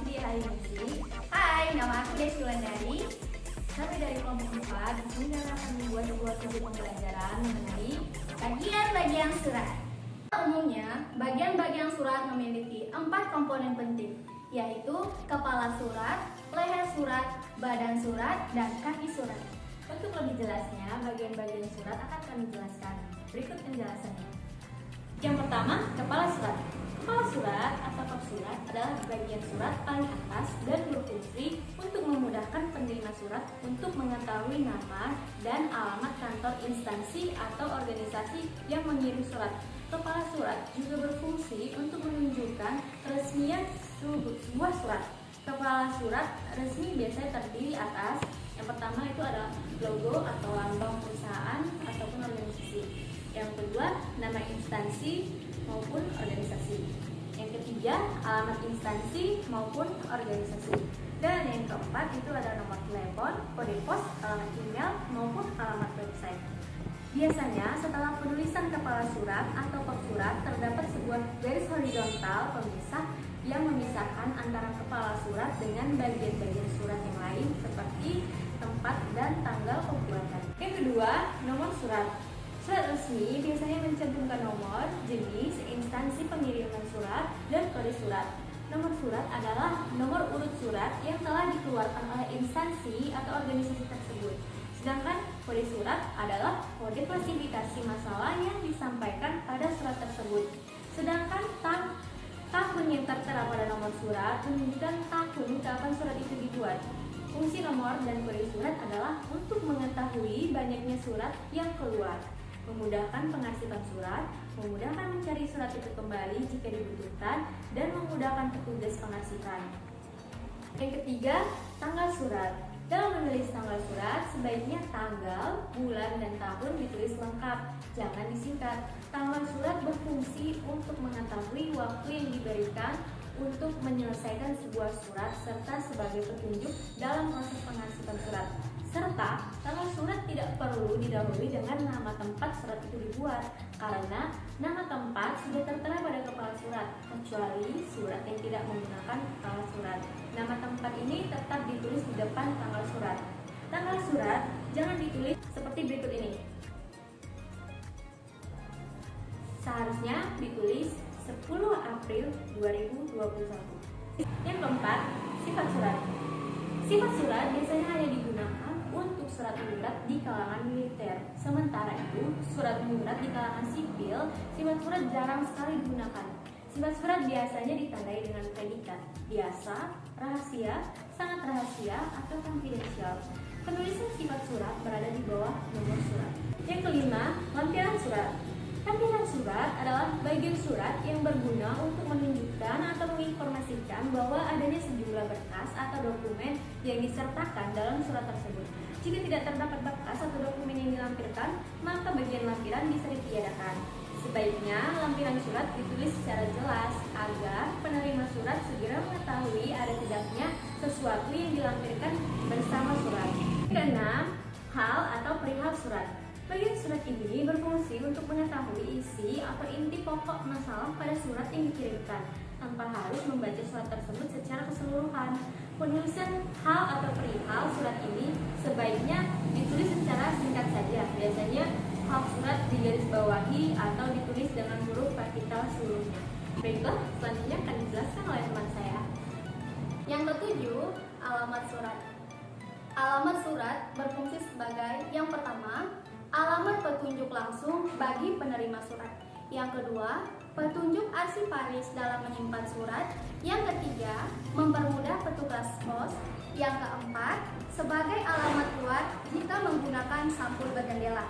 di hari ini. Hai, nama aku Desi Wandari. Kami dari kelompok 4 di sini akan membuat sebuah tugas pembelajaran mengenai bagian-bagian surat. Umumnya, bagian-bagian surat memiliki 4 komponen penting, yaitu kepala surat, leher surat, badan surat, dan kaki surat. Untuk lebih jelasnya, bagian-bagian surat akan kami jelaskan. Berikut penjelasannya. Yang pertama, kepala surat. Kepala surat atau kap surat adalah bagian surat paling atas dan berfungsi untuk memudahkan penerima surat untuk mengetahui nama dan alamat kantor instansi atau organisasi yang mengirim surat. Kepala surat juga berfungsi untuk menunjukkan keresmian sebuah surat. Kepala surat resmi biasanya terdiri atas yang pertama itu adalah logo atau lambang perusahaan ataupun organisasi. Yang kedua, nama instansi maupun organisasi. Yang ketiga, alamat instansi maupun organisasi. Dan yang keempat itu ada nomor telepon, kode pos, alamat email maupun alamat website. Biasanya setelah penulisan kepala surat atau kap surat terdapat sebuah garis horizontal pemisah yang memisahkan antara kepala surat dengan bagian-bagian surat yang lain seperti tempat dan tanggal pembuatan. Yang kedua, nomor surat. Surat resmi biasanya mencantumkan nomor, jenis, instansi pengiriman surat, dan kode surat. Nomor surat adalah nomor urut surat yang telah dikeluarkan oleh instansi atau organisasi tersebut. Sedangkan kode surat adalah kode klasifikasi masalah yang disampaikan pada surat tersebut. Sedangkan tahun yang tertera pada nomor surat menunjukkan tahun kapan surat itu dibuat. Fungsi nomor dan kode surat adalah untuk mengetahui banyaknya surat yang keluar, memudahkan pengarsipan surat, memudahkan mencari surat itu kembali jika dibutuhkan, dan memudahkan petugas pengarsipan. Yang ketiga, tanggal surat. Dalam menulis tanggal surat, sebaiknya tanggal, bulan, dan tahun ditulis lengkap, jangan disingkat. Tanggal surat berfungsi untuk mengetahui waktu yang diberikan untuk menyelesaikan sebuah surat serta sebagai petunjuk dalam proses pengarsipan surat. Serta, tanggal surat tidak perlu didahului dengan nama tempat surat itu dibuat, karena nama tempat sudah tertera pada kepala surat, kecuali surat yang tidak menggunakan kepala surat. Nama tempat ini tetap ditulis di depan tanggal surat. Tanggal surat jangan ditulis seperti berikut ini. Seharusnya ditulis 10 April 2021. Yang keempat, sifat surat. Sifat surat biasanya hanya digunakan untuk surat menyurat di kalangan militer. Sementara itu, surat menyurat di kalangan sipil, sifat surat jarang sekali digunakan. Sifat surat biasanya ditandai dengan predikat biasa, rahasia, sangat rahasia, atau konfidensial. Penulisan sifat surat berada di bawah nomor surat. Yang kelima, lampiran surat. Lampiran surat adalah bagian surat yang berguna untuk menunjukkan atau menginformasikan bahwa adanya sejumlah berkas atau dokumen yang disertakan dalam surat tersebut. Jika tidak terdapat berkas atau dokumen yang dilampirkan, maka bagian lampiran bisa ditiadakan. Sebaiknya lampiran surat ditulis secara jelas agar penerima surat segera mengetahui ada tidaknya sesuatu yang dilampirkan bersama surat. Keenam, hal atau perihal surat. Bagian surat ini berfungsi untuk mengetahui isi atau inti pokok masalah pada surat yang dikirimkan, tanpa harus membaca surat tersebut secara keseluruhan. Penulisan hal atau perihal surat ini sebaiknya ditulis secara singkat saja. Biasanya hal surat digarisbawahi atau ditulis dengan huruf kapital seluruhnya. Baiklah, selanjutnya akan dijelaskan oleh teman saya. Yang ketujuh, alamat surat. Alamat surat berfungsi sebagai yang pertama, alamat petunjuk langsung bagi penerima surat. Yang kedua, petunjuk arsiparis dalam menyimpan surat. Yang ketiga, mempermudah petugas pos. Yang keempat, sebagai alamat luar jika menggunakan sampul berjendela.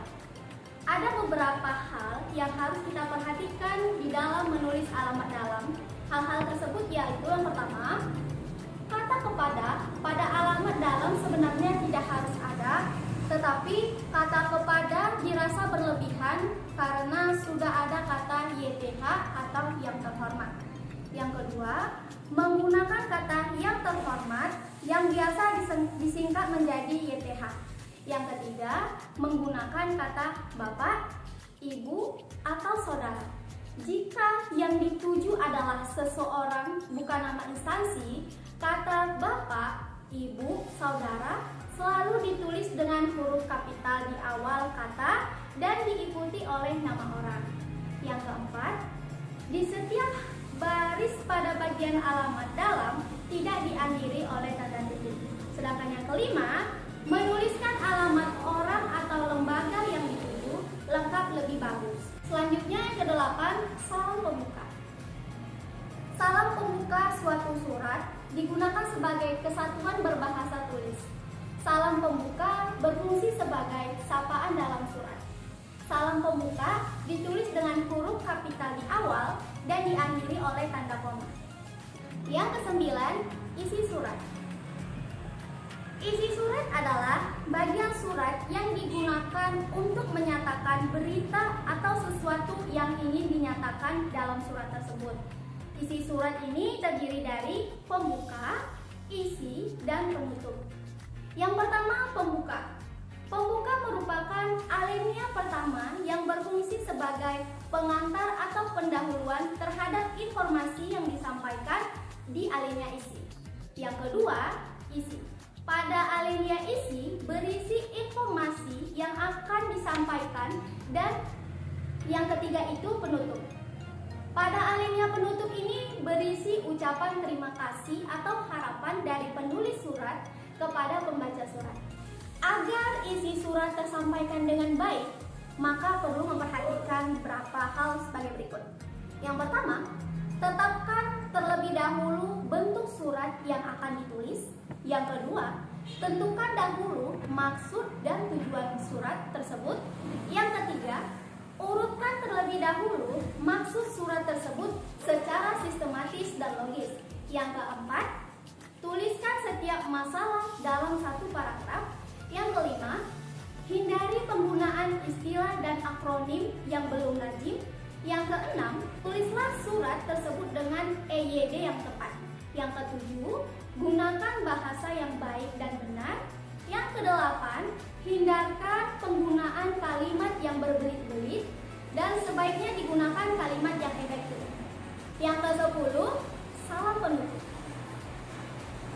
Ada beberapa hal yang harus kita perhatikan di dalam menulis alamat dalam. Hal-hal tersebut yaitu yang pertama, kata kepada pada alamat dalam sebenarnya tidak harus ada, tetapi kata kepada dirasa berlebihan karena sudah ada kata YTH atau yang terhormat. Yang kedua, menggunakan kata yang terhormat yang biasa disingkat menjadi YTH. Yang ketiga, menggunakan kata bapak, ibu, atau saudara. Jika yang dituju adalah seseorang bukan nama instansi, Kata bapak, ibu, saudara selalu ditulis dengan huruf kapital di awal kata dan diikuti oleh nama orang. Yang keempat, di setiap baris pada bagian alamat dalam tidak diakhiri oleh tanda titik. Sedangkan yang kelima, menuliskan alamat orang atau lembaga yang dituju lengkap lebih bagus. Selanjutnya yang kedelapan, salam pembuka. Salam pembuka suatu surat digunakan sebagai kesatuan berbahasa tulis. Salam pembuka berfungsi sebagai sapaan dalam surat. Salam pembuka ditulis dengan huruf kapital di awal dan diakhiri oleh tanda koma. Yang kesembilan, isi surat. Isi surat adalah bagian surat yang digunakan untuk menyatakan berita atau sesuatu yang ingin dinyatakan dalam surat tersebut. Isi surat ini terdiri dari pembuka, isi, dan penutup. Yang pertama, pembuka. Pembuka merupakan alinea pertama yang berfungsi sebagai pengantar atau pendahuluan terhadap informasi yang disampaikan di alinea isi. Yang kedua, isi. Pada alinea isi berisi informasi yang akan disampaikan, dan yang ketiga itu penutup. Pada alinea penutup ini berisi ucapan terima kasih atau harapan dari penulis surat kepada pembaca surat. Agar isi surat tersampaikan dengan baik, maka perlu memperhatikan beberapa hal sebagai berikut. Yang pertama, tetapkan terlebih dahulu bentuk surat yang akan ditulis. Yang kedua, tentukan dahulu maksud dan tujuan surat tersebut. Yang ketiga, urutkan terlebih dahulu maksud surat tersebut secara sistematis dan logis. Yang keempat, tuliskan setiap masalah dalam satu paragraf. Yang kelima, hindari penggunaan istilah dan akronim yang belum lazim. Yang keenam, tulislah surat tersebut dengan EYD yang tepat. Yang ketujuh, gunakan bahasa yang baik dan benar. Yang kedelapan, hindarkan penggunaan kalimat yang berbelit-belit dan sebaiknya digunakan kalimat yang efektif. Yang ke-10, salam penutup.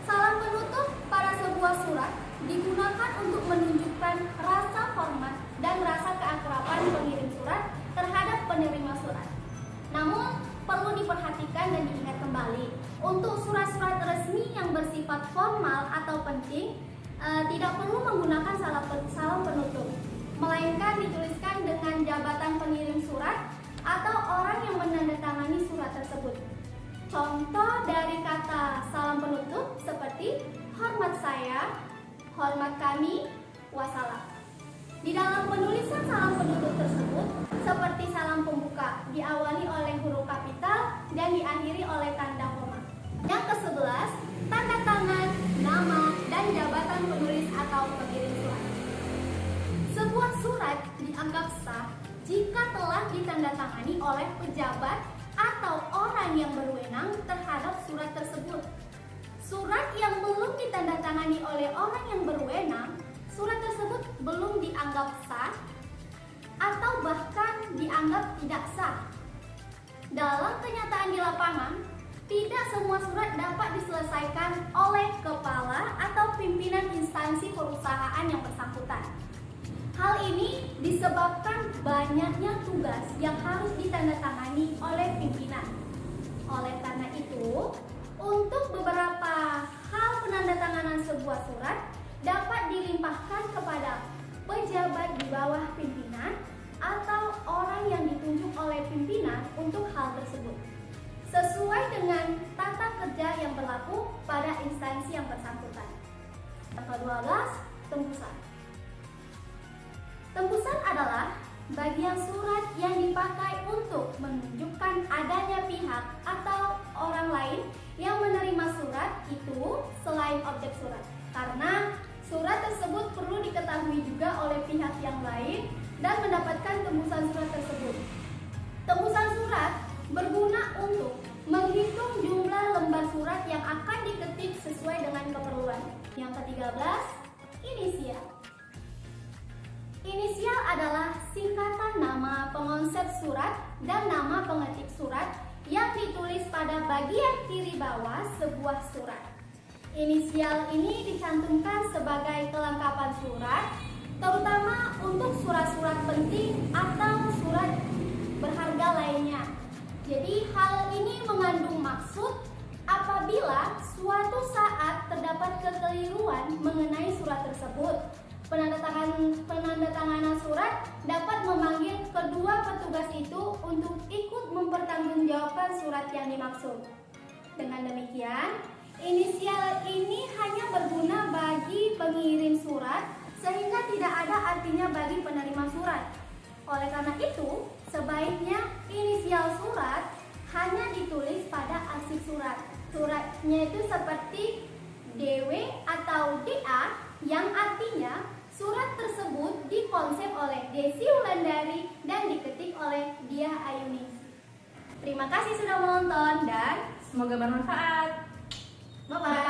Salam penutup pada sebuah surat digunakan untuk menunjukkan rasa hormat dan rasa keakraban pengirim surat terhadap penerima surat. Namun, perlu diperhatikan dan diingat kembali, untuk surat-surat resmi yang bersifat formal atau penting, tidak perlu menggunakan salam penutup, melainkan dituliskan dengan jabatan pengirim surat atau orang yang menandatangani surat tersebut. Contoh dari kata salam penutup seperti hormat saya, hormat kami, wassalam. Di dalam penulisan salam penutup tersebut, seperti salam pembuka, diawali oleh huruf kapital dan diakhiri oleh tanda koma. Yang ke-11, tanda tangan, nama, dan jabatan penulis atau pengirim surat. Sebuah surat dianggap sah jika telah ditandatangani oleh pejabat atau orang yang berwenang terhadap surat tersebut. Surat yang belum ditandatangani oleh orang yang berwenang, surat tersebut belum dianggap sah atau bahkan dianggap tidak sah. Dalam kenyataan di lapangan, tidak semua surat dapat diselesaikan oleh kepala atau pimpinan instansi perusahaan yang bersangkutan. Hal ini disebabkan banyaknya tugas yang harus ditandatangani oleh pimpinan. Oleh karena itu, untuk beberapa hal penandatanganan sebuah surat dapat dilimpahkan kepada pejabat di bawah pimpinan atau orang yang ditunjuk oleh pimpinan untuk hal tersebut, sesuai dengan tata kerja yang berlaku pada instansi yang bersangkutan. Yang ke-12, tembusan. Tembusan adalah bagian surat yang dipakai untuk menunjukkan adanya pihak atau orang lain yang menerima surat itu selain objek surat. Karena surat tersebut perlu diketahui juga oleh pihak yang lain dan mendapatkan tembusan surat tersebut. Tembusan surat berguna untuk menghitung jumlah lembar surat yang akan diketik sesuai dengan keperluan. Yang ke-13, inisial. Inisial adalah singkatan nama pengonsep surat dan nama pengetik surat yang ditulis pada bagian kiri bawah sebuah surat. Inisial ini dicantumkan sebagai kelengkapan surat, terutama untuk surat-surat penting atau surat berharga lainnya. Jadi hal ini mengandung maksud apabila suatu saat terdapat kekeliruan mengenai surat tersebut. Penandatanganan surat dapat memanggil kedua petugas itu untuk ikut mempertanggungjawabkan surat yang dimaksud. Dengan demikian, inisial ini hanya berguna bagi pengirim surat sehingga tidak ada artinya bagi penerima surat. Oleh karena itu, sebaiknya inisial surat hanya ditulis pada arsip surat. Suratnya itu seperti DW atau DA yang artinya surat tersebut dikonsep oleh Desi Wulandari dan diketik oleh Diah Ayuning. Terima kasih sudah menonton dan semoga bermanfaat. bye-bye.